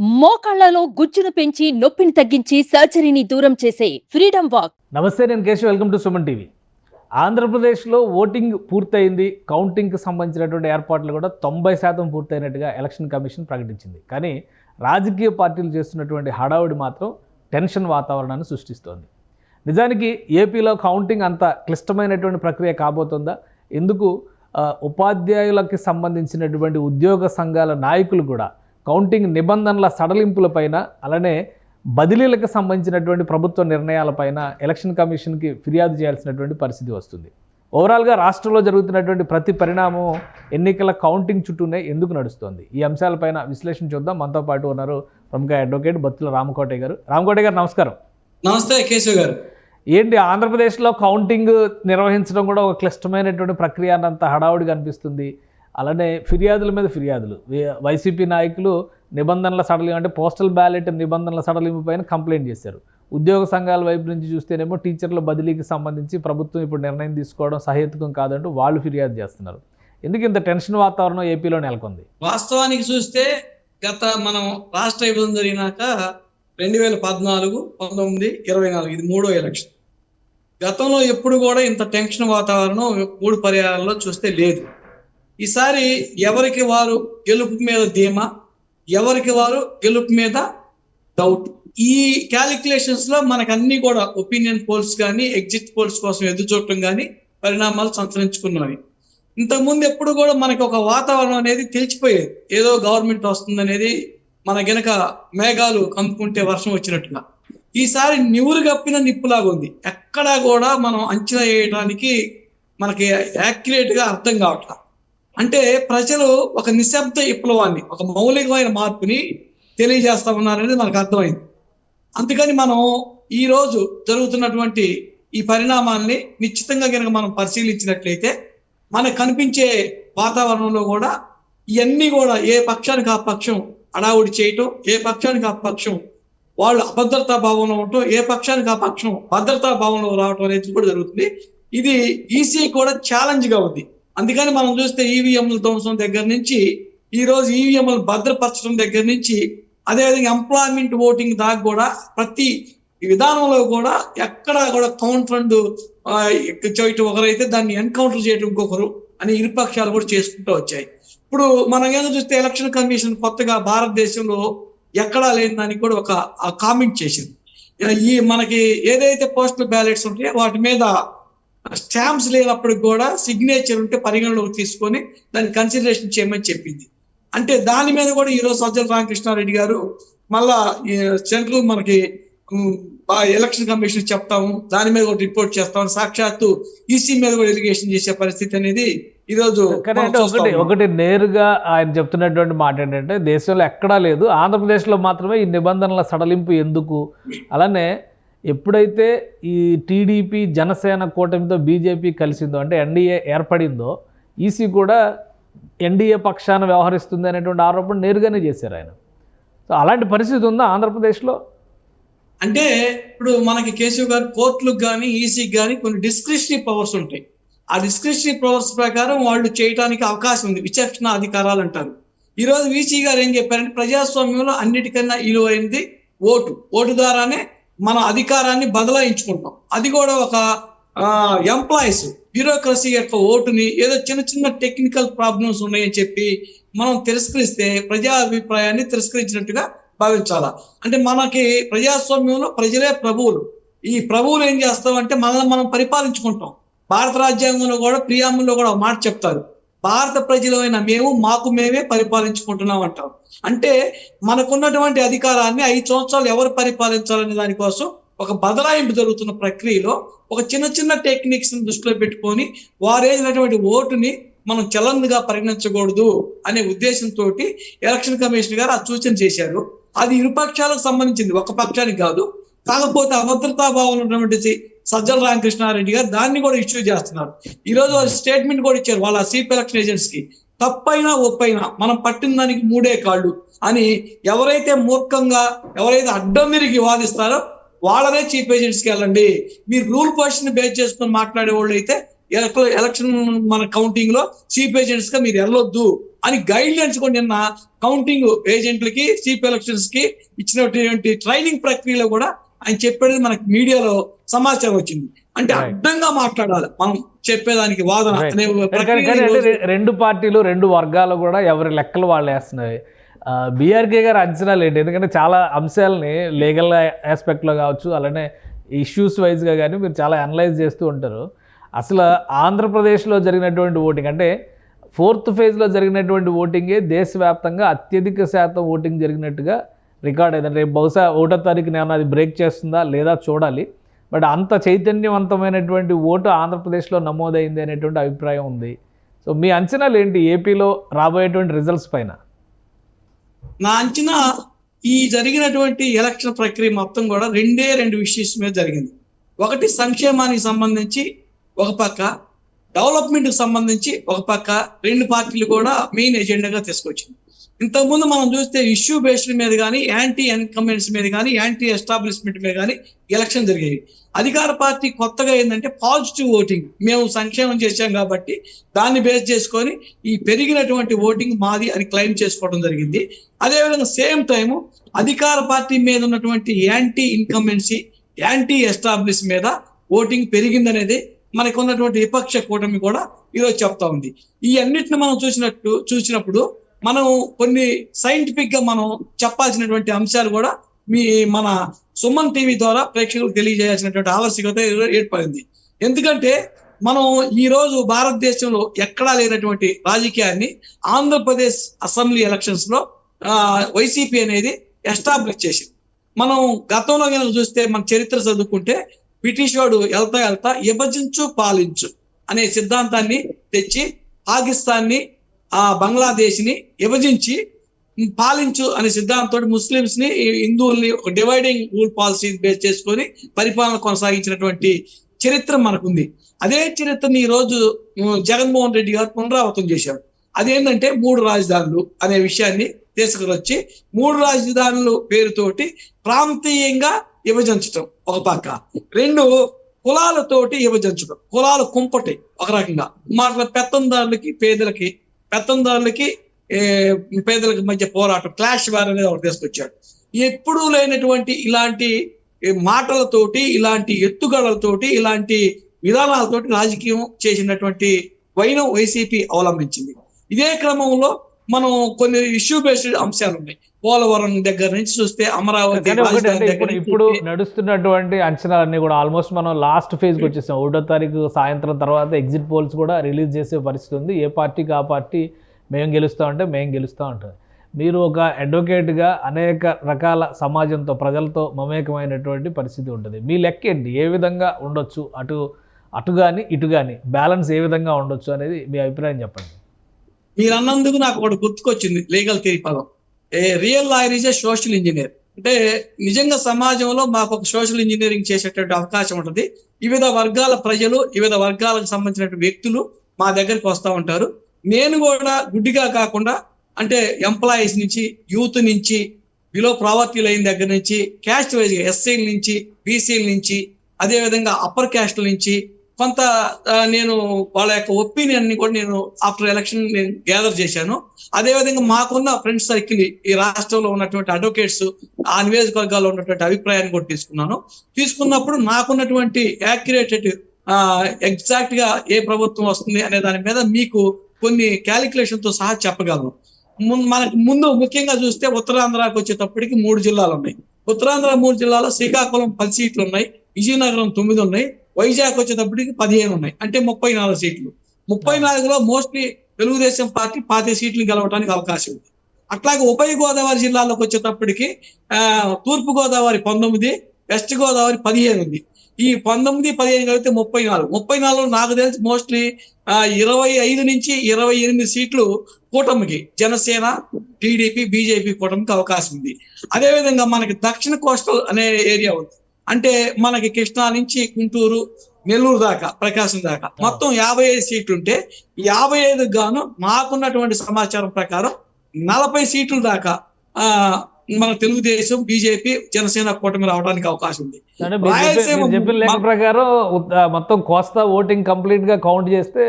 మోకాళ్లలో గుజ్జును పెంచి నొప్పిని తగ్గించి సర్జరీని దూరం చేసే ఫ్రీడమ్ వాక్. నమస్తే, నేను Keshav. Welcome to Suman TV. ఆంధ్రప్రదేశ్లో ఓటింగ్ పూర్తయింది. కౌంటింగ్కి సంబంధించినటువంటి ఏర్పాట్లు కూడా 90% పూర్తయినట్టుగా ఎలక్షన్ కమిషన్ ప్రకటించింది. కానీ రాజకీయ పార్టీలు చేస్తున్నటువంటి హడావుడి మాత్రం టెన్షన్ వాతావరణాన్ని సృష్టిస్తోంది. నిజానికి ఏపీలో కౌంటింగ్ అంత క్లిష్టమైనటువంటి ప్రక్రియ కాబోతుందా? ఎందుకు ఉపాధ్యాయులకి సంబంధించినటువంటి ఉద్యోగ సంఘాల నాయకులు కూడా కౌంటింగ్ నిబంధనల సడలింపులపైన, అలానే బదిలీలకు సంబంధించినటువంటి ప్రభుత్వ నిర్ణయాలపైన ఎలక్షన్ కమిషన్కి ఫిర్యాదు చేయాల్సినటువంటి పరిస్థితి వస్తుంది. ఓవరాల్గా రాష్ట్రంలో జరుగుతున్నటువంటి ప్రతి పరిణామం ఎన్నికల కౌంటింగ్ చుట్టూనే ఎందుకు నడుస్తోంది? ఈ అంశాలపైన విశ్లేషణ చూద్దాం. మనతో పాటు ఉన్నారు ప్రముఖ అడ్వకేట్ బత్తుల రామకోటయ్య గారు. రామకోటయ్య గారు, నమస్కారం. నమస్తే కేశవ్ గారు. ఏంటి, ఆంధ్రప్రదేశ్లో కౌంటింగ్ నిర్వహించడం కూడా ఒక క్లిష్టమైనటువంటి ప్రక్రియ అన్నంత హడావుడిగా అనిపిస్తుంది. అలానే ఫిర్యాదుల మీద ఫిర్యాదులు. వైసీపీ నాయకులు నిబంధనల సడలింపు, అంటే పోస్టల్ బ్యాలెట్ నిబంధనల సడలింపు పైన కంప్లైంట్ చేశారు. ఉద్యోగ సంఘాల వైపు నుంచి చూస్తేనేమో టీచర్ల బదిలీకి సంబంధించి ప్రభుత్వం ఇప్పుడు నిర్ణయం తీసుకోవడం సహేతుకం కాదంటూ వాళ్ళు ఫిర్యాదు చేస్తున్నారు. ఎందుకు ఇంత టెన్షన్ వాతావరణం ఏపీలో నెలకొంది? వాస్తవానికి చూస్తే మనం రాష్ట్ర విభజన జరిగినాక 2014, 19, 24 ఇది మూడో ఎలక్షన్. గతంలో ఎప్పుడు కూడా ఇంత టెన్షన్ వాతావరణం 3 పర్యాయాలలో చూస్తే లేదు. ఈసారి ఎవరికి వారు గెలుపు మీద ధీమా, ఎవరికి వారు గెలుపు మీద డౌట్. ఈ క్యాలిక్యులేషన్స్ లో మనకు అన్ని కూడా ఒపీనియన్ పోల్స్ కానీ, ఎగ్జిట్ పోల్స్ కోసం ఎదురు చూడటం కానీ పరిణామాలు సంతరించుకున్నవి. ఇంతకుముందు ఎప్పుడు కూడా మనకి ఒక వాతావరణం అనేది తెలిసిపోయేది, ఏదో గవర్నమెంట్ వస్తుంది అనేది. మన గనక మేఘాలు కమ్ముకుంటే వర్షం వచ్చినట్టుగా ఈసారి నివురు గప్పిన నిప్పులాగా ఉంది. ఎక్కడా కూడా మనం అంచనా వేయడానికి మనకి యాక్యురేట్ గా అర్థం కావట్లా. అంటే ప్రజలు ఒక నిశ్శబ్ద విప్లవాన్ని, ఒక మౌలికమైన మార్పుని తెలియజేస్తా ఉన్నారనేది మనకు అర్థమైంది. అందుకని మనం ఈ రోజు జరుగుతున్నటువంటి ఈ పరిణామాల్ని నిశ్చితంగా కనుక మనం పరిశీలించినట్లయితే మనకు కనిపించే వాతావరణంలో కూడా ఇవన్నీ కూడా ఏ పక్షానికి ఆ పక్షం అడావుడి చేయటం, ఏ పక్షానికి ఆ పక్షం వాళ్ళు అభద్రతా భావంలో ఉండటం, ఏ పక్షానికి ఆ పక్షం భద్రతా భావంలో రావటం అనేది కూడా జరుగుతుంది. ఇది ఈసీ కూడా ఛాలెంజ్ గా ఉంది. అందుకని మనం చూస్తే ఈవీఎంల ధ్వంసం దగ్గర నుంచి, ఈ రోజు ఈవీఎంలు భద్రపరచడం దగ్గర నుంచి, అదేవిధంగా ఎంప్లాయ్మెంట్ ఓటింగ్ దాకా కూడా ప్రతి విధానంలో కూడా ఎక్కడా కూడా కౌంటర్ చేయటం ఒకరైతే దాన్ని ఎన్కౌంటర్ చేయటం ఇంకొకరు అని ఇరుపక్షాలు కూడా చేసుకుంటూ వచ్చాయి. ఇప్పుడు మనం ఏదో చూస్తే ఎలక్షన్ కమిషన్ కొత్తగా భారతదేశంలో ఎక్కడా లేని దానికి కూడా ఒక కామెంట్ చేసింది. ఈ మనకి ఏదైతే పోస్టల్ బ్యాలెట్స్ ఉంటాయో వాటి మీద స్టాంప్స్ లేనప్పటికి కూడా సిగ్నేచర్ ఉంటే పరిగణలోకి తీసుకొని దాన్ని కన్సిడరేషన్ చేయమని చెప్పింది. అంటే దాని మీద కూడా ఈరోజు సజ్జల రామకృష్ణారెడ్డి గారు మళ్ళా సెంట్రల్ మనకి ఎలక్షన్ కమిషన్ చెప్తాము, దాని మీద కూడా రిపోర్ట్ చేస్తామని సాక్షాత్తు ఈసీ మీద కూడా ఎలిగేషన్ చేసే పరిస్థితి అనేది ఈరోజు. ఒకటి నేరుగా ఆయన చెప్తున్నటువంటి మాట ఏంటంటే, దేశంలో ఎక్కడా లేదు, ఆంధ్రప్రదేశ్లో మాత్రమే ఈ నిబంధనల సడలింపు ఎందుకు. అలానే ఎప్పుడైతే ఈ టీడీపీ జనసేన కూటమితో బీజేపీ కలిసిందో, అంటే ఎన్డీఏ ఏర్పడిందో, ఈసీ కూడా ఎన్డీఏ పక్షాన వ్యవహరిస్తుంది అనేటువంటి ఆరోపణ నేరుగానే చేశారు ఆయన. సో అలాంటి పరిస్థితి ఉందా ఆంధ్రప్రదేశ్లో? అంటే ఇప్పుడు మనకి కేశవ్ గారు, కోర్టులకు కానీ ఈసీకి కానీ కొన్ని డిస్క్రిషనరీ పవర్స్ ఉంటాయి. ఆ డిస్క్రిషనరీ పవర్స్ ప్రకారం వాళ్ళు చేయడానికి అవకాశం ఉంది, విచక్షణ అధికారాలు అంటారు. ఈరోజు వీసీ గారు ఏం చెప్పారంటే, ప్రజాస్వామ్యంలో అన్నిటికన్నా విలువైనది ఓటు. ఓటు ద్వారానే మన అధికారాన్ని బదలాయించుకుంటాం. అది కూడా ఒక ఎంప్లాయీస్ బ్యూరోక్రసీ యొక్క ఓటుని ఏదో చిన్న చిన్న టెక్నికల్ ప్రాబ్లమ్స్ ఉన్నాయని చెప్పి మనం తిరస్కరిస్తే ప్రజా అభిప్రాయాన్ని తిరస్కరించినట్టుగా భావించాలా. అంటే మనకి ప్రజాస్వామ్యంలో ప్రజలే ప్రభువులు. ఈ ప్రభువులు ఏం చేస్తామంటే మనల్ని మనం పరిపాలించుకుంటాం. భారత రాజ్యాంగంలో కూడా ప్రియాంబుల్లో కూడా ఒక మాట చెప్తారు, భారత ప్రజలమైన మేము మాకు మేమే పరిపాలించుకుంటున్నాం అంటాం. అంటే మనకున్నటువంటి అధికారాన్ని 5 సంవత్సరాలు ఎవరు పరిపాలించాలనే దానికోసం ఒక బదలాయింపు జరుగుతున్న ప్రక్రియలో ఒక చిన్న చిన్న టెక్నిక్స్ దృష్టిలో పెట్టుకొని వారేసినటువంటి ఓటుని మనం చలన్గా పరిగణించకూడదు అనే ఉద్దేశంతో ఎలక్షన్ కమిషన్ గారు ఆ సూచన చేశారు. అది ఇరుపక్షాలకు సంబంధించింది, ఒక పక్షానికి కాదు. కాకపోతే అభద్రతా భావం ఉన్నటువంటి సజ్జల రామకృష్ణారెడ్డి గారు దాన్ని కూడా ఇష్యూ చేస్తున్నారు. ఈ రోజు వాళ్ళు స్టేట్మెంట్ కూడా ఇచ్చారు వాళ్ళ చీఫ్ ఎలక్షన్ ఏజెంట్స్ కి, తప్పైనా ఒప్పైనా మనం పట్టిన దానికి 3 కాళ్ళు అని. ఎవరైతే మూర్ఖంగా, ఎవరైతే అడ్డం తిరిగి వాదిస్తారో వాళ్ళనే చీఫ్ ఏజెంట్స్కి వెళ్ళండి. మీరు రూల్ పొజిషన్ బేస్ చేసుకొని మాట్లాడే వాళ్ళు అయితే ఎలక్షన్ మన కౌంటింగ్ లో చీఫ్ ఏజెంట్స్ గా మీరు వెళ్ళొద్దు అని గైడ్ లైన్స్ కూడా నిన్న కౌంటింగ్ ఏజెంట్లకి చీఫ్ ఎలక్షన్స్ కి ఇచ్చినటువంటి ట్రైనింగ్ ప్రక్రియలో కూడా ఆయన చెప్పేది మనకి మీడియాలో సమాచారం వచ్చింది. అంటే అడ్డంగా మాట్లాడాలి మనం చెప్పేదానికి వాదన అనే ప్రక్రియ. రెండు పార్టీలు రెండు వర్గాలు కూడా ఎవరి లెక్కలు వాళ్ళు వేస్తున్నాయి. బీఆర్కే గారు అంచనాలు ఏంటి? ఎందుకంటే చాలా అంశాలని లీగల్ ఆస్పెక్ట్లో కావచ్చు, అలానే ఇష్యూస్ వైజ్గా కానీ మీరు చాలా అనలైజ్ చేస్తూ ఉంటారు. అసలు ఆంధ్రప్రదేశ్లో జరిగినటువంటి ఓటింగ్ అంటే 4th ఫేజ్లో జరిగినటువంటి ఓటింగే దేశవ్యాప్తంగా అత్యధిక శాతం ఓటింగ్ జరిగినట్టుగా రికార్డ్ అయింది. రేపు బహుశా 1వ తారీఖున ఏమన్నా అది బ్రేక్ చేస్తుందా లేదా చూడాలి. బట్ అంత చైతన్యవంతమైనటువంటి ఓటు ఆంధ్రప్రదేశ్లో నమోదైంది అనేటువంటి అభిప్రాయం ఉంది. సో మీ అంచనాలు ఏంటి ఏపీలో రాబోయేటువంటి రిజల్ట్స్ పైన? నా అంచనా ఈ జరిగినటువంటి ఎలక్షన్ ప్రక్రియ మొత్తం కూడా రెండు ఇష్యూస్ మీద జరిగింది. ఒకటి సంక్షేమానికి సంబంధించి ఒక పక్క, డెవలప్మెంట్కి సంబంధించి ఒక పక్క, రెండు పార్టీలు కూడా మెయిన్ ఎజెండాగా తీసుకొచ్చింది. ఇంతకుముందు మనం చూస్తే ఇష్యూ బేస్డ్ మీద కానీ, యాంటీ ఎన్కమెంట్స్ మీద కానీ, యాంటీ ఎస్టాబ్లిష్మెంట్ మీద కానీ ఎలక్షన్ జరిగేవి. అధికార పార్టీ కొత్తగా ఏంటంటే పాజిటివ్ ఓటింగ్, మేము సంక్షేమం చేశాం కాబట్టి దాన్ని బేస్ చేసుకొని ఈ పెరిగినటువంటి ఓటింగ్ మాది అని క్లెయిమ్ చేసుకోవడం జరిగింది. అదేవిధంగా సేమ్ టైము అధికార పార్టీ మీద ఉన్నటువంటి యాంటీ ఇన్కమెంట్సీ, యాంటీ ఎస్టాబ్లిష్ మీద ఓటింగ్ పెరిగిందనేది మనకు ఉన్నటువంటి విపక్ష కూటమి కూడా ఈరోజు చెప్తా ఉంది. ఈ అన్నిటిని మనం చూసినప్పుడు మనం కొన్ని సైంటిఫిక్ గా మనం చెప్పాల్సినటువంటి అంశాలు కూడా మన సుమన్ టీవీ ద్వారా ప్రేక్షకులకు తెలియజేయాల్సినటువంటి ఆవశ్యకత ఏర్పడింది. ఎందుకంటే మనం ఈ రోజు భారతదేశంలో ఎక్కడా లేనటువంటి రాజకీయాన్ని ఆంధ్రప్రదేశ్ అసెంబ్లీ ఎలక్షన్స్ లో వైసీపీ అనేది ఎస్టాబ్లిష్ చేసింది. మనం గతంలో కనుక చూస్తే మన చరిత్ర చదువుకుంటే బ్రిటిష్ వాడు వెళ్తా విభజించు పాలించు అనే సిద్ధాంతాన్ని తెచ్చి పాకిస్తాన్ని, బంగ్లాదేశ్ని విభజించి పాలించు అనే సిద్ధాంతంతో ముస్లిమ్స్ ని, హిందువుల్ని ఒక డివైడింగ్ రూల్ పాలసీ బేస్ చేసుకొని పరిపాలన కొనసాగించినటువంటి చరిత్ర మనకుంది. అదే చరిత్రని ఈ రోజు జగన్మోహన్ రెడ్డి గారు పునరావృతం చేశారు. అదేంటంటే 3 రాజధానులు అనే విషయాన్ని తీసుకువచ్చి 3 రాజధానులు పేరుతోటి ప్రాంతీయంగా విభజించటం ఒక పక్క, 2 కులాలతోటి విభజించడం, కులాల కుంపటి ఒక రకంగా మాట్లా పెత్తందారులకి పేదలకి మధ్య పోరాటం, క్లాష్ వార్ అనేది ఒకటి తీసుకొచ్చాడు. ఎప్పుడూ లేనటువంటి ఇలాంటి మాటలతోటి, ఇలాంటి ఎత్తుగడలతోటి, ఇలాంటి విధానాలతోటి రాజకీయం చేసినటువంటి వైనం వైసీపీ అవలంబించింది. ఇదే క్రమంలో మనం కొన్ని ఇష్యూ బేస్డ్ అంశాలు ఉన్నాయి. పోలవరం దగ్గర నుంచి చూస్తే అమరావతి, ఇప్పుడు నడుస్తున్నటువంటి అంచనాలన్నీ కూడా ఆల్మోస్ట్ మనం లాస్ట్ ఫేజ్కి వచ్చేసాం. 1వ తారీఖు సాయంత్రం తర్వాత ఎగ్జిట్ పోల్స్ కూడా రిలీజ్ చేసే పరిస్థితి ఉంది. ఏ పార్టీకి ఆ పార్టీ మేము గెలుస్తామంటే మేము గెలుస్తూ ఉంటుంది. మీరు ఒక అడ్వకేట్గా అనేక రకాల సమాజంతో, ప్రజలతో మమేకమైనటువంటి పరిస్థితి ఉంటుంది. మీ లెక్క ఏంటి? ఏ విధంగా ఉండొచ్చు? అటు కానీ ఇటు కానీ బ్యాలెన్స్ ఏ విధంగా ఉండొచ్చు అనేది మీ అభిప్రాయం చెప్పండి. మీరు అన్నందుకు నాకు ఒకటి గుర్తుకొచ్చింది, లీగల్ థియరీ పదం. Real lawyer is a social engineer. అంటే నిజంగా సమాజంలో మాకు ఒక సోషల్ ఇంజనీరింగ్ చేసేటువంటి అవకాశం ఉంటుంది. వివిధ వర్గాల ప్రజలు, వివిధ వర్గాలకు సంబంధించిన వ్యక్తులు మా దగ్గరికి వస్తూ ఉంటారు. నేను కూడా గుడ్డిగా కాకుండా, అంటే ఎంప్లాయీస్ నుంచి, యూత్ నుంచి, బిలో ప్రావర్టీ లైన్ దగ్గర నుంచి, క్యాస్ట్ వైజ్గా ఎస్సీల నుంచి, బీసీల నుంచి, అదేవిధంగా అప్పర్ క్యాస్ట్ల నుంచి కొంత నేను వాళ్ళ యొక్క ఒపీనియన్ ని కూడా నేను ఆఫ్టర్ ఎలక్షన్ నేను గ్యాదర్ చేశాను. అదేవిధంగా మాకున్న ఫ్రెండ్స్ సర్కిల్, ఈ రాష్ట్రంలో ఉన్నటువంటి అడ్వకేట్స్, ఆ నియోజకవర్గాల్లో ఉన్నటువంటి అభిప్రాయాన్ని కూడా తీసుకున్నప్పుడు నాకున్నటువంటి యాక్యురేటెడ్ ఎగ్జాక్ట్ గా ఏ ప్రభుత్వం వస్తుంది అనే దాని మీద మీకు కొన్ని క్యాలిక్యులేషన్ తో సహా చెప్పగలను. మనకు ముందు ముఖ్యంగా చూస్తే ఉత్తరాంధ్రాకి వచ్చేటప్పటికి 3 జిల్లాలు ఉన్నాయి. ఉత్తరాంధ్ర 3 జిల్లాలో శ్రీకాకుళం 10 సీట్లు ఉన్నాయి, విజయనగరం 9 ఉన్నాయి, వైజాగ్ వచ్చేటప్పటికి 15 ఉన్నాయి. అంటే 34 సీట్లు. 34లో మోస్ట్లీ తెలుగుదేశం పార్టీ 15 సీట్లు గెలవడానికి అవకాశం ఉంది. అట్లాగే ఉభయ గోదావరి జిల్లాలోకి వచ్చేటప్పటికి తూర్పు గోదావరి 19, వెస్ట్ గోదావరి 15 ఉంది. ఈ 19, 15 కలిపితే 34లో నాకు తెలిసి మోస్ట్లీ 25 నుంచి 28 సీట్లు కూటమికి, జనసేన, టీడీపీ, బీజేపీ కూటమికి అవకాశం ఉంది. అదేవిధంగా మనకి దక్షిణ కోస్టల్ అనే ఏరియా ఉంది. అంటే మనకి కృష్ణా నుంచి గుంటూరు, నెల్లూరు దాకా, ప్రకాశం దాకా మొత్తం 55 సీట్లు ఉంటే 55 గాను నాకున్నటువంటి సమాచారం ప్రకారం 40 సీట్ల దాకా మన తెలుగుదేశం, బీజేపీ, జనసేన కూటమి రావడానికి అవకాశం ఉంది. చెప్పిన లెక్క ప్రకారం మొత్తం కోస్తా ఓటింగ్ కంప్లీట్ గా కౌంట్ చేస్తే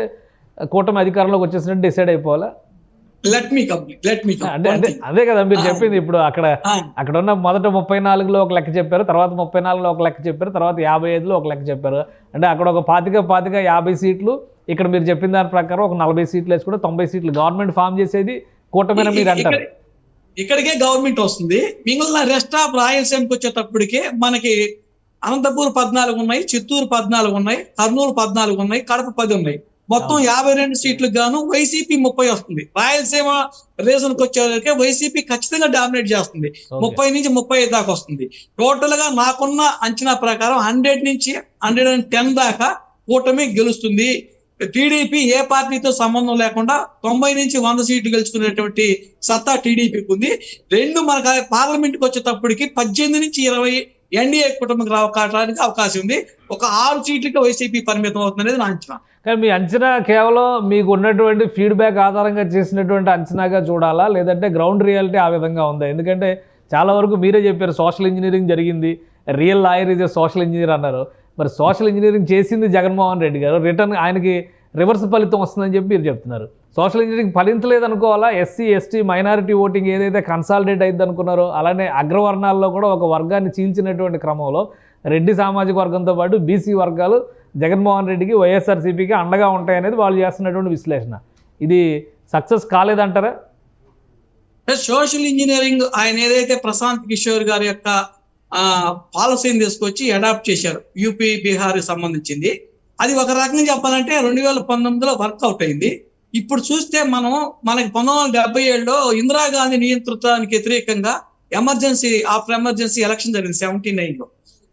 కూటమి అధికారంలోకి వచ్చేసినట్టు డిసైడ్ అయిపోవాలా? లెట్ మీ కంప్లీట్ అంటే అదే కదా మీరు చెప్పింది. ఇప్పుడు అక్కడ ఉన్న మొదట 34లో ఒక లెక్క చెప్పారు, తర్వాత 34లో ఒక లెక్క చెప్పారు, తర్వాత 55లో ఒక లెక్క చెప్పారు. అంటే అక్కడ ఒక 50 సీట్లు, ఇక్కడ మీరు చెప్పిన దాని ప్రకారం ఒక 40 సీట్లు వేసుకుంటే 90 సీట్లు గవర్నమెంట్ ఫామ్ చేసేది కూటమిని మీరు అంటారు. ఇక్కడికే గవర్నమెంట్ వస్తుంది. మిగిలిన రెస్ట్ ఆఫ్ రాయలసీమకి వచ్చేటప్పటికే మనకి అనంతపూర్ 14 ఉన్నాయి, చిత్తూరు 14 ఉన్నాయి, కర్నూలు 14 ఉన్నాయి, కడప 10 ఉన్నాయి. మొత్తం 52 సీట్లకు గాను వైసీపీ 30 వస్తుంది. రాయలసీమ రీజన్ కి వచ్చేసరికి వైసీపీ ఖచ్చితంగా డామినేట్ చేస్తుంది. 30 నుంచి 35 దాకా వస్తుంది. టోటల్ గా నాకున్న అంచనా ప్రకారం 100 నుంచి 110 దాకా కూటమి గెలుస్తుంది. టీడీపీ ఏ పార్టీతో సంబంధం లేకుండా 90 నుంచి 100 సీట్లు గెలుచుకునేటువంటి సత్తా టీడీపీకి ఉంది. రెండు మనకు పార్లమెంట్ కి వచ్చేటప్పటికి 18 నుంచి 20 ఎన్డీఏ కుటుంబం రావడానికి అవకాశం ఉంది. ఒక 6 సీట్లకి వైసీపీ పరిమితం అవుతుంది అనేది నా అంచనా. కానీ మీ అంచనా కేవలం మీకు ఉన్నటువంటి ఫీడ్బ్యాక్ ఆధారంగా చేసినటువంటి అంచనాగా చూడాలా, లేదంటే గ్రౌండ్ రియాలిటీ ఆ విధంగా ఉందా? ఎందుకంటే చాలా వరకు మీరే చెప్పారు సోషల్ ఇంజనీరింగ్ జరిగింది, real lawyer is a social engineer అన్నారు. మరి సోషల్ ఇంజనీరింగ్ చేసింది జగన్మోహన్ రెడ్డి గారు, రిటర్న్ ఆయనకి రివర్స్ ఫలితం వస్తుందని చెప్పి మీరు చెప్తున్నారు. సోషల్ ఇంజనీరింగ్ ఫలించలేదు అనుకోవాలా? ఎస్సీ ఎస్టీ మైనారిటీ ఓటింగ్ ఏదైతే కన్సాలిడేట్ అయింది అనుకున్నారో, అలానే అగ్రవర్ణాల్లో కూడా ఒక వర్గాన్ని చీల్చినటువంటి క్రమంలో రెడ్డి సామాజిక వర్గంతో పాటు బీసీ వర్గాలు జగన్మోహన్ రెడ్డికి వైఎస్ఆర్సీపీకి అండగా ఉంటాయనేది వాళ్ళు చేస్తున్నటువంటి విశ్లేషణ. ఇది సక్సెస్ కాలేదంటారా? సోషల్ ఇంజనీరింగ్ ఆయన ఏదైతే ప్రశాంత్ కిషోర్ గారి యొక్క పాలసీని తీసుకొచ్చి అడాప్ట్ చేశారు యూపీ బీహార్ సంబంధించింది, అది ఒక రకంగా చెప్పాలంటే 2019లో వర్కౌట్ అయింది. ఇప్పుడు చూస్తే మనకి 1977లో ఇందిరాగాంధీ నియంతృత్వానికి వ్యతిరేకంగా ఆఫ్టర్ ఎమర్జెన్సీ ఎలక్షన్ జరిగింది 79లో.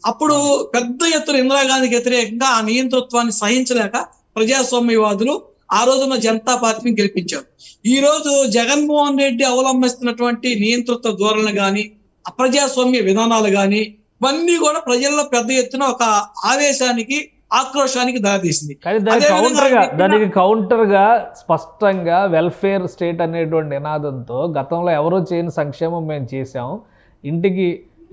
అప్పుడు పెద్ద ఎత్తున ఇందిరాగాంధీకి వ్యతిరేకంగా ఆ నియంతృత్వాన్ని సహించలేక ప్రజాస్వామ్యవాదులు ఆ రోజున జనతా పార్టీని గెలిపించారు. ఈ రోజు జగన్మోహన్ రెడ్డి అవలంబిస్తున్నటువంటి నియంతృత్వ ధోరణి గాని, అప్రజాస్వామ్య విధానాలు గాని, ఇవన్నీ కూడా ప్రజల్లో పెద్ద ఎత్తున ఒక ఆవేశానికి, ఆక్రోశానికి దారితీసింది. దానికి కౌంటర్ గా స్పష్టంగా వెల్ఫేర్ స్టేట్ అనేటువంటి నినాదంతో గతంలో ఎవరో చేయని సంక్షేమం మేము చేశాం, ఇంటికి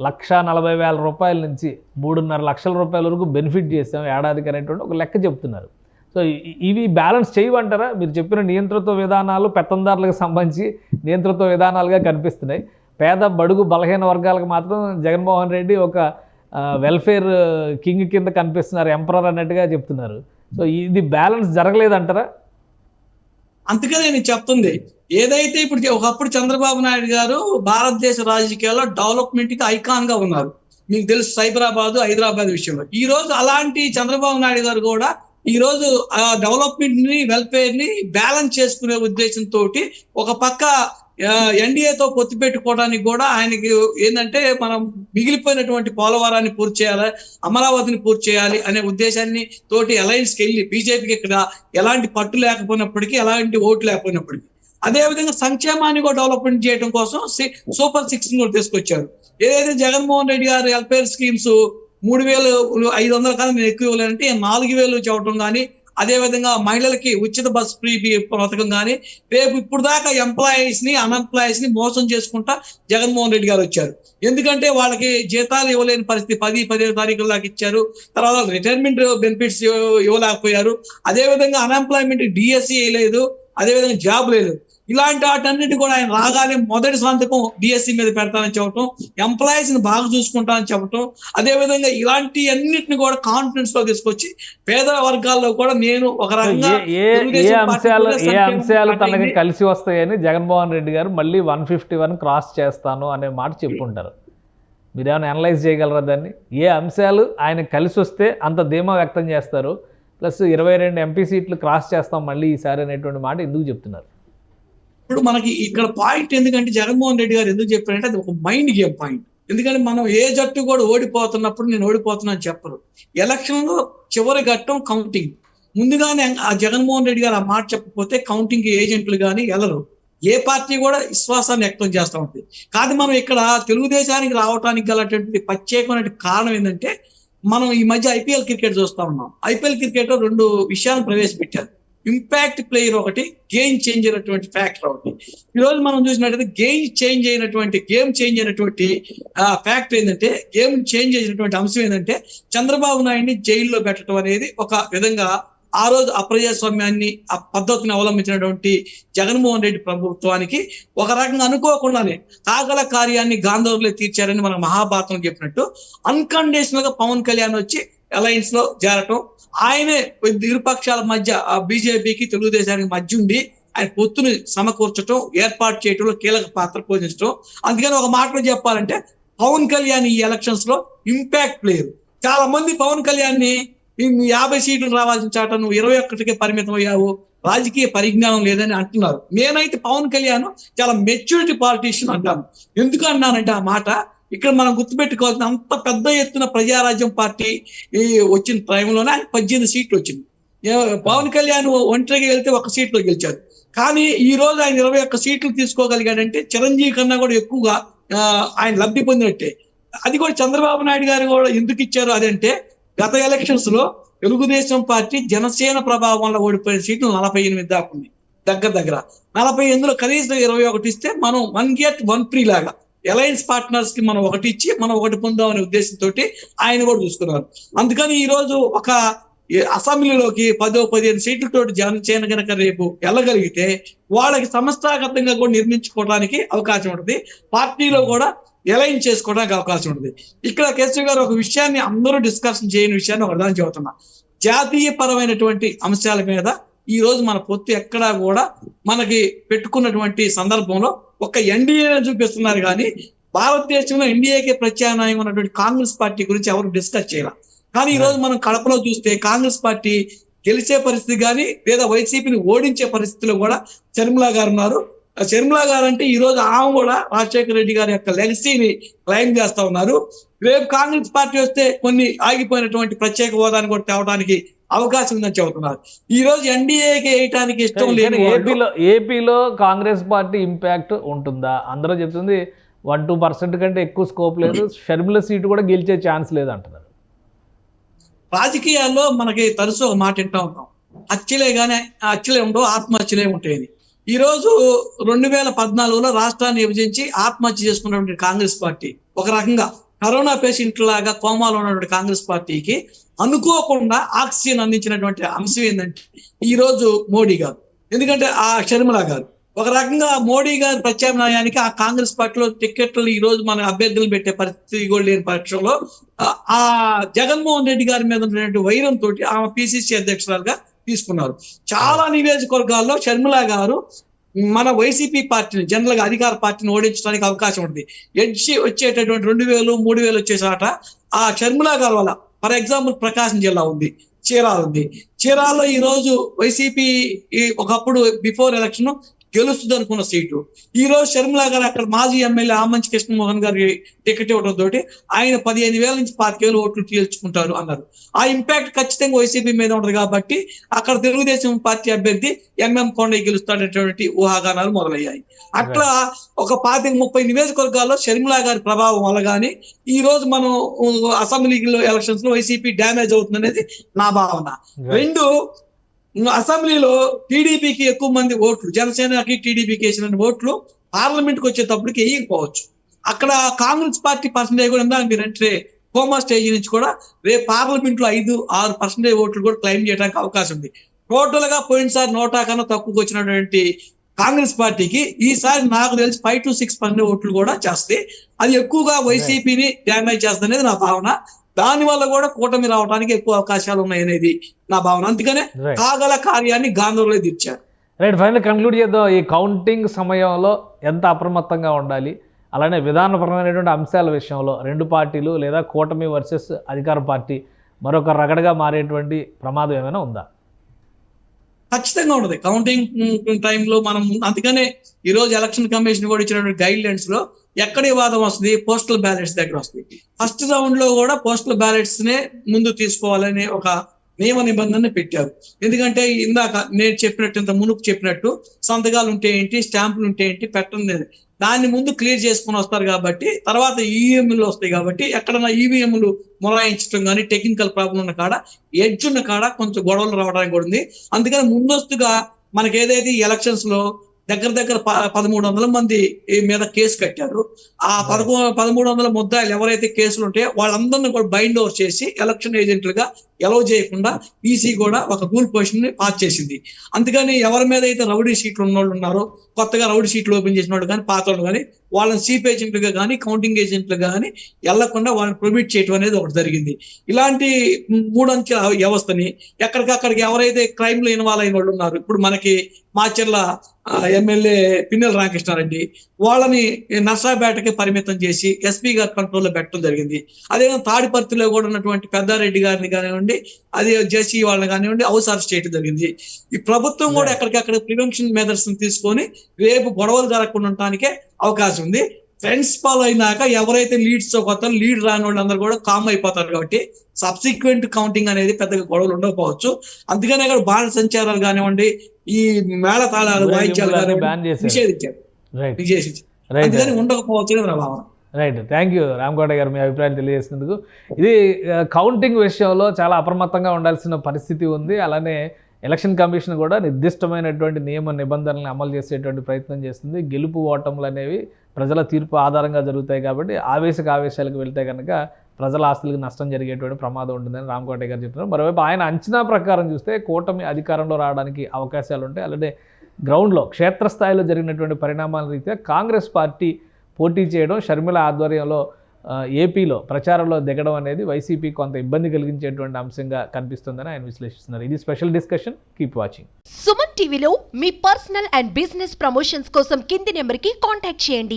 1,40,000 రూపాయల నుంచి 3.5 లక్షల రూపాయల వరకు బెనిఫిట్ చేసాం ఏడాదికి అనేటువంటి ఒక లెక్క చెప్తున్నారు. సో ఇవి బ్యాలెన్స్ చేయమంటారా? మీరు చెప్పిన నియంతృత్వ విధానాలు పెత్తందారులకు సంబంధించి నియంతృత్వ విధానాలుగా కనిపిస్తున్నాయి. పేద బడుగు బలహీన వర్గాలకు మాత్రం జగన్మోహన్ రెడ్డి ఒక వెల్ఫేర్ కింగ్ కింద కనిపిస్తున్నారు, ఎంపరర్ అన్నట్టుగా చెప్తున్నారు. సో ఇది బ్యాలెన్స్ జరగలేదంటారా? అందుకనే నేను చెప్తుంది, ఏదైతే ఇప్పుడు ఒకప్పుడు చంద్రబాబు నాయుడు గారు భారతదేశ రాజకీయాల్లో డెవలప్మెంట్ కి ఐకాన్ గా ఉన్నారు. మీకు తెలుసు సైబరాబాద్, హైదరాబాద్ విషయంలో. ఈ రోజు అలాంటి చంద్రబాబు నాయుడు గారు కూడా ఈ రోజు ఆ డెవలప్మెంట్ ని, వెల్ఫేర్ ని బ్యాలెన్స్ చేసుకునే ఉద్దేశంతో ఒక పక్క ఎన్డీఏతో పొత్తు పెట్టుకోవడానికి కూడా ఆయనకి ఏంటంటే మనం మిగిలిపోయినటువంటి పోలవరాన్ని పూర్తి చేయాలి, అమరావతిని పూర్తి చేయాలి అనే ఉద్దేశాన్ని తోటి అలయన్స్కి వెళ్ళి బీజేపీకి ఇక్కడ ఎలాంటి పట్టు లేకపోయినప్పటికీ, ఎలాంటి ఓటు లేకపోయినప్పటికీ, అదేవిధంగా సంక్షేమాన్ని కూడా డెవలప్మెంట్ చేయడం కోసం సూపర్ 6 కూడా తీసుకొచ్చారు. ఏదైతే జగన్మోహన్ రెడ్డి గారు వెల్ఫేర్ స్కీమ్స్ 3,500 కన్నా నేను ఎక్కువ ఇవ్వాలంటే 4,000 చెప్పడం కానీ, అదేవిధంగా మహిళలకి ఉచిత బస్ ఫ్రీ పథకం కానీ, రేపు ఇప్పుడు దాకా ఎంప్లాయీస్ ని, అన్ఎంప్లాయీస్ ని మోసం చేసుకుంటా జగన్మోహన్ రెడ్డి గారు వచ్చారు. ఎందుకంటే వాళ్ళకి జీతాలు ఇవ్వలేని పరిస్థితి 10-15 తారీఖుల దాకా ఇచ్చారు. తర్వాత రిటైర్మెంట్ బెనిఫిట్స్ ఇవ్వలేకపోయారు. అదేవిధంగా అన్ఎంప్లాయ్మెంట్ డిఎస్సి వేయలేదు, అదేవిధంగా జాబ్ లేదు. ఇలాంటి వాటన్నిటి కూడా ఆయన రాగానే మొదటి సంతకం డిఎస్సి మీద పెడతానని చెప్పడం, ఎంప్లాయీస్ ని బాగా చూసుకుంటానని చెప్పడం, అదేవిధంగా ఇలాంటి అన్నిటిని కూడా కాన్ఫిడెన్స్ లో తీసుకొచ్చి పేద వర్గాల్లో కూడా నేను ఒక రకంగా ఏ అంశాలు తనకి కలిసి వస్తాయని జగన్మోహన్ రెడ్డి గారు మళ్ళీ 151 క్రాస్ చేస్తాను అనే మాట చెప్పుకుంటారు. మీరేమైనా అనలైజ్ చేయగలరా దాన్ని? ఏ అంశాలు ఆయన కలిసి వస్తే అంత ధీమా వ్యక్తం చేస్తారు? ప్లస్ 22 ఎంపీ సీట్లు క్రాస్ చేస్తాం మళ్ళీ ఈసారి అనేటువంటి మాట ఎందుకు చెప్తున్నారు? ఇప్పుడు మనకి ఇక్కడ పాయింట్ ఎందుకంటే జగన్మోహన్ రెడ్డి గారు ఎందుకు చెప్పారంటే అది ఒక మైండ్ గేమ్ పాయింట్. ఎందుకంటే మనం ఏ జట్టు కూడా ఓడిపోతున్నప్పుడు నేను ఓడిపోతున్నాను చెప్పరు. ఎలక్షన్ లో చివరి ఘట్టం కౌంటింగ్. ముందుగానే ఆ జగన్మోహన్ రెడ్డి గారు ఆ మాట చెప్పకపోతే కౌంటింగ్ ఏజెంట్లు కానీ వెళ్ళరు. ఏ పార్టీ కూడా విశ్వాసాన్ని వ్యక్తం చేస్తూ ఉంటుంది. కాదు మనం ఇక్కడ తెలుగుదేశానికి రావడానికి గలటువంటి ప్రత్యేకమైన కారణం ఏంటంటే, మనం ఈ మధ్య ఐపీఎల్ క్రికెట్ చూస్తా ఉన్నాం. ఐపీఎల్ క్రికెట్ లో 2 విషయాలు ప్రవేశపెట్టారు. ఇంపాక్ట్ ప్లేయర్ ఒకటి, గేమ్ చేంజ్ అయినటువంటి ఫ్యాక్టర్ ఒకటి. ఈ రోజు మనం చూసినట్టయితే గేమ్ చేంజ్ అయినటువంటి ఫ్యాక్ట్ ఏంటంటే, గేమ్ చేంజ్ అయినటువంటి అంశం ఏంటంటే చంద్రబాబు నాయుడిని జైల్లో పెట్టడం అనేది ఒక విధంగా ఆ రోజు అప్రజాస్వామ్యాన్ని ఆ పద్ధతిని అవలంబించినటువంటి జగన్మోహన్ రెడ్డి ప్రభుత్వానికి ఒక రకంగా అనుకోకుండానే కాగల కార్యాన్ని గాంధర్వులే తీర్చారని మన మహాభారతం చెప్పినట్టు అన్కండిషనల్ గా పవన్ కళ్యాణ్ వచ్చి అలయన్స్ లో చేరటం, ఆయనే ఇరుపక్షాల మధ్య బీజేపీకి తెలుగుదేశానికి మధ్య ఉండి ఆయన పొత్తుని సమకూర్చడం, ఏర్పాటు చేయడంలో కీలక పాత్ర పోషించడం. అందుకని ఒక మాటలో చెప్పాలంటే పవన్ కళ్యాణ్ ఈ ఎలక్షన్స్ లో ఇంపాక్ట్ ప్లేయర్. చాలా మంది పవన్ కళ్యాణ్ ని 50 సీట్లు రావాల్సిన చాట నువ్వు 21కే పరిమితం అయ్యావు, రాజకీయ పరిజ్ఞానం లేదని అంటున్నారు. నేనైతే పవన్ కళ్యాణ్ చాలా మెచ్యూరిటీ పాలిటీషియన్ అంటాను. ఎందుకు అన్నానంటే ఆ మాట ఇక్కడ మనం గుర్తుపెట్టుకోవాల్సిన, అంత పెద్ద ఎత్తున ప్రజారాజ్యం పార్టీ వచ్చిన టైంలోనే ఆయన 18 సీట్లు వచ్చింది. పవన్ కళ్యాణ్ ఒంటరిగా వెళ్తే 1 సీట్లో గెలిచారు. కానీ ఈ రోజు ఆయన 21 సీట్లు తీసుకోగలిగాడంటే చిరంజీవి కన్నా కూడా ఎక్కువగా ఆయన లబ్ధి పొందినట్టే. అది కూడా చంద్రబాబు నాయుడు గారు కూడా ఎందుకు ఇచ్చారు అదంటే, గత ఎలక్షన్స్ లో తెలుగుదేశం పార్టీ జనసేన ప్రభావం వల్ల ఓడిపోయిన సీట్లు 48 దాకా ఉంది. దగ్గర 48లో కనీసం 21 ఇస్తే మనం 1 గెట్ 1 ఫ్రీ లాగా అలయన్స్ పార్ట్నర్స్ కి మనం 1 ఇచ్చి మనం 1 పొందాం అనే ఉద్దేశంతో ఆయన కూడా చూసుకున్నారు. అందుకని ఈ రోజు ఒక అసెంబ్లీలోకి 10-15 సీట్లతో జనసేన కనుక రేపు వెళ్ళగలిగితే వాళ్ళకి సంస్థాగతంగా కూడా నిర్మించుకోవడానికి అవకాశం ఉంటుంది, పార్టీలో కూడా అలైన్ చేసుకోవడానికి అవకాశం ఉంటుంది. ఇక్కడ కేశవ్ గారు ఒక విషయాన్ని అందరూ డిస్కషన్ చేయని విషయాన్ని ఒకదాన్ని చెబుతున్నా. జాతీయ పరమైనటువంటి అంశాల మీద ఈ రోజు మన పొత్తు ఎక్కడా కూడా మనకి పెట్టుకున్నటువంటి సందర్భంలో ఒక ఎన్డీఏ చూపిస్తున్నారు, కానీ భారతదేశంలో ఎన్డీఏకి ప్రత్యామ్నాయం ఉన్నటువంటి కాంగ్రెస్ పార్టీ గురించి ఎవరు డిస్కస్ చేయాలి. కానీ ఈ రోజు మనం కడపలో చూస్తే కాంగ్రెస్ పార్టీ గెలిచే పరిస్థితి కానీ లేదా వైసీపీని ఓడించే పరిస్థితిలో కూడా షర్మిల గారు ఉన్నారు. షర్మిల గారు అంటే ఈ రోజు ఆమె కూడా రాజశేఖర రెడ్డి గారి యొక్క లెగసీని క్లెయిమ్ చేస్తా ఉన్నారు. రేపు కాంగ్రెస్ పార్టీ వస్తే కొన్ని ఆగిపోయినటువంటి ప్రత్యేక హోదాని కూడా తేవడానికి అవకాశం ఉందని చెబుతున్నారు. ఈ రోజు ఎన్డీఏకి వేయటానికి ఇష్టం లేదు. ఏపీలో కాంగ్రెస్ పార్టీ ఇంపాక్ట్ ఉంటుందా? అందరూ చెప్తుంది 1-2% కంటే ఎక్కువ స్కోప్ లేదు, షర్మిల సీటు కూడా గెలిచే ఛాన్స్ లేదు అంటున్నారు. రాజకీయాల్లో మనకి తరచు ఒక మాట వింటూ ఉంటాం, హత్యలే కానీ హత్యలే ఉండవు, ఆత్మహత్యలే ఉంటాయని. ఈ రోజు 2014లో రాష్ట్రాన్ని విభజించి ఆత్మహత్య చేసుకున్నటువంటి కాంగ్రెస్ పార్టీ ఒక రకంగా కరోనా పేషెంట్ లాగా కోమాలో ఉన్నటువంటి కాంగ్రెస్ పార్టీకి అనుకోకుండా ఆక్సిజన్ అందించినటువంటి అంశం ఏంటంటే ఈ రోజు మోడీ గారు. ఎందుకంటే ఆ షర్మిల గారు ఒక రకంగా మోడీ గారి ప్రత్యామ్నాయానికి ఆ కాంగ్రెస్ పార్టీలో టికెట్లు ఈ రోజు మన అభ్యర్థులు పెట్టే పరిస్థితి కూడా లేని పక్షంలో ఆ జగన్మోహన్ రెడ్డి గారి మీద ఉన్నటువంటి వైరంతో ఆమె పిసిసి అధ్యక్షురాలుగా తీసుకున్నారు. చాలా నియోజకవర్గాల్లో షర్మిల గారు మన వైసీపీ పార్టీని జనరల్ గా అధికార పార్టీని ఓడించడానికి అవకాశం ఉంటుంది. ఎడ్జి వచ్చేటటువంటి 2000-3000 వచ్చేసాట ఆ షర్మిల గారు వల్ల. ఫర్ ఎగ్జాంపుల్ ప్రకాశం జిల్లా ఉంది, చీరాల ఉంది. చీరాల్లో ఈ రోజు వైసీపీ ఒకప్పుడు బిఫోర్ ఎలక్షన్ గెలుస్తుంది అనుకున్న సీటు ఈ రోజు షర్మిల గారు అక్కడ మాజీ ఎమ్మెల్యే ఆమంచి కృష్ణమోహన్ గారి టికెట్ ఇవ్వడం తోటి ఆయన 15,000 నుంచి 25,000 ఓట్లు తేల్చుకుంటారు అన్నారు. ఆ ఇంపాక్ట్ ఖచ్చితంగా వైసీపీ మీద ఉంటుంది కాబట్టి అక్కడ తెలుగుదేశం పార్టీ అభ్యర్థి ఎంఎం కొండయ్య గెలుస్తాడనేటువంటి ఊహాగానాలు మొదలయ్యాయి. అట్లా ఒక 25-30 నియోజకవర్గాల్లో షర్మిల గారి ప్రభావం వల్ల కానీ ఈ రోజు మనం అసెంబ్లీ ఎలక్షన్స్ లో వైసీపీ డ్యామేజ్ అవుతుంది అనేది నా భావన. రెండు, అసెంబ్లీలో టీడీపీకి ఎక్కువ మంది ఓట్లు, జనసేనకి టీడీపీకి వేసిన ఓట్లు పార్లమెంట్కి వచ్చేటప్పటికి వేయకపోవచ్చు. అక్కడ కాంగ్రెస్ పార్టీ పర్సెంటేజ్ కూడా ఉందా మీరంటే కోమా స్టేజ్ నుంచి కూడా రేపు పార్లమెంట్ లో 5-6% ఓట్లు కూడా క్లెయిమ్ చేయడానికి అవకాశం ఉంది. టోటల్ గా పోయినసారి 100 కన్నా తక్కువకు వచ్చినటువంటి కాంగ్రెస్ పార్టీకి ఈసారి నాకు తెలిసి 5-6% ఓట్లు కూడా చేస్తే అది ఎక్కువగా వైసీపీని డ్యామేజ్ చేస్తుంది అనేది నా భావన. దాని వల్ల కూడా కూటమి రావడానికి ఎక్కువ అవకాశాలు ఉన్నాయనేది నా భావన. అందుకనే కాగల కార్యాన్ని గాంధర్వులే తీర్చారు. రైట్, ఫైనల్ కంక్లూడ్ చేద్దాం. ఈ కౌంటింగ్ సమయంలో ఎంత అప్రమత్తంగా ఉండాలి, అలానే విధానపరమైనటువంటి అంశాల విషయంలో 2 పార్టీలు లేదా కూటమి వర్సెస్ అధికార పార్టీ మరొక రగడగా మారేటువంటి ప్రమాదం ఏమైనా ఉందా? ఖచ్చితంగా ఉండదు కౌంటింగ్ టైంలో మనం. అందుకనే ఈ రోజు ఎలక్షన్ కమిషన్ కూడా ఇచ్చినటువంటి గైడ్ లైన్స్ లో ఎక్కడ వివాదం వస్తుంది, పోస్టల్ బ్యాలెట్స్ దగ్గర వస్తుంది. ఫస్ట్ రౌండ్ లో కూడా పోస్టల్ బ్యాలెట్స్ నే ముందు తీసుకోవాలనే ఒక నియమ నిబంధన పెట్టారు. ఎందుకంటే ఇందాక నేను చెప్పినట్టు, ఇంత మునుపు చెప్పినట్టు సంతకాలు ఉంటే ఏంటి, స్టాంపులు ఉంటే ఏంటి పెట్టండి, దాన్ని ముందు క్లియర్ చేసుకుని వస్తారు కాబట్టి తర్వాత ఈవీఎంలు వస్తాయి. కాబట్టి ఎక్కడన్నా ఈవీఎంలు మొరాయించడం కానీ టెక్నికల్ ప్రాబ్లం ఉన్న కాడ, ఎడ్జ్ ఉన్న కాడ కొంచెం గొడవలు రావడానికి కూడా ఉంది. అందుకని ముందస్తుగా మనకి ఏదైతే ఎలక్షన్స్ లో దగ్గర 1,300 మంది మీద కేసు కట్టారు. ఆ 1,300 ముద్దాయిలు ఎవరైతే కేసులు ఉంటాయో వాళ్ళందరినీ కూడా బైండ్ ఓవర్ చేసి ఎలక్షన్ ఏజెంట్లుగా ఎలవ్ చేయకుండా ఈసీ కూడా ఒక రూల్ పొజిషన్ ని పాస్ చేసింది. అందుకని ఎవరి మీద అయితే రౌడీ షీట్లు ఉన్నోళ్ళు ఉన్నారో, కొత్తగా రౌడీ షీట్లు ఓపెన్ చేసిన వాళ్ళు కానీ, పాత వాళ్ళు కానీ, వాళ్ళని చీఫ్ ఏజెంట్లుగా కానీ, కౌంటింగ్ ఏజెంట్లుగా కానీ వెళ్లకుండా వాళ్ళని ప్రొహిబిట్ చేయడం అనేది ఒకటి జరిగింది. ఇలాంటి మూడంచెల వ్యవస్థని ఎక్కడికక్కడికి ఎవరైతే క్రైమ్ లో ఇన్వాల్వ్ అయిన వాళ్ళు ఉన్నారు, ఇప్పుడు మనకి మాచర్ల ఎమ్మెల్యే పిన్నెల రామకృష్ణారెడ్డి, వాళ్ళని నర్సాపేటకి పరిమితం చేసి ఎస్పీ గారి కంట్రోల్లో పెట్టడం జరిగింది. అదే తాడిపర్తిలో కూడా ఉన్నటువంటి పెద్దారెడ్డి గారిని కానివ్వండి, అది జేసీ వాళ్ళని కానివ్వండి, హౌస్ అరెస్ట్ చేయడం జరిగింది. ఈ ప్రభుత్వం కూడా ఎక్కడికక్కడ ప్రివెన్షన్ మెజర్స్ తీసుకొని రేపు గొడవలు జరగకుండా ఉండటానికే అవకాశం ఉంది. ప్రిన్సిపల్ అయినాక ఎవరైతే లీడ్స్ కొత్త లీడ్ రాని వాళ్ళందరూ కూడా కామ్ అయిపోతారు కాబట్టి సబ్సిక్వెంట్ కౌంటింగ్ అనేది పెద్దగా గొడవలు ఉండకపోవచ్చు. అందుకనే అక్కడ బాణ సంచారాలు కానివ్వండి, ఈ మేళ తాళాలు వాయిద్యాలు కానివ్వండి నిషేధించారు. అందుకని ఉండకపోవచ్చు నా భావన. రైట్, థ్యాంక్ యూ రామకోట గారు మీ అభిప్రాయాలు తెలియజేసినందుకు. ఇది కౌంటింగ్ విషయంలో చాలా అప్రమత్తంగా ఉండాల్సిన పరిస్థితి ఉంది. అలానే ఎలక్షన్ కమిషన్ కూడా నిర్దిష్టమైనటువంటి నియమ నిబంధనలను అమలు చేసేటువంటి ప్రయత్నం చేస్తుంది. గెలుపు ఓటములు అనేవి ప్రజల తీర్పు ఆధారంగా జరుగుతాయి కాబట్టి ఆవేశాలకు వెళ్తే కనుక ప్రజల ఆస్తులకు నష్టం జరిగేటువంటి ప్రమాదం ఉంటుందని రామకోట గారు చెప్తున్నారు. మరోవైపు ఆయన అంచనా ప్రకారం చూస్తే కూటమి అధికారంలో రావడానికి అవకాశాలు ఉంటాయి. అలాగే గ్రౌండ్లో క్షేత్రస్థాయిలో జరిగినటువంటి పరిణామాల రీత్యా కాంగ్రెస్ పార్టీ పోటీ చేయడం, షర్మిల ఆధ్వర్యంలో ఏపీలో ప్రచారంలో దిగడం అనేది వైసీపీ కొంత ఇబ్బంది కలిగించేటువంటి అంశంగా కనిపిస్తుందని ఆయన విశ్లేషిస్తున్నారు. ఇది special discussion. Keep watching. Suman టీవీలో మీ పర్సనల్ అండ్ బిజినెస్ ప్రమోషన్స్ కోసం కింది నెంబర్కి కాంటాక్ట్ చేయండి.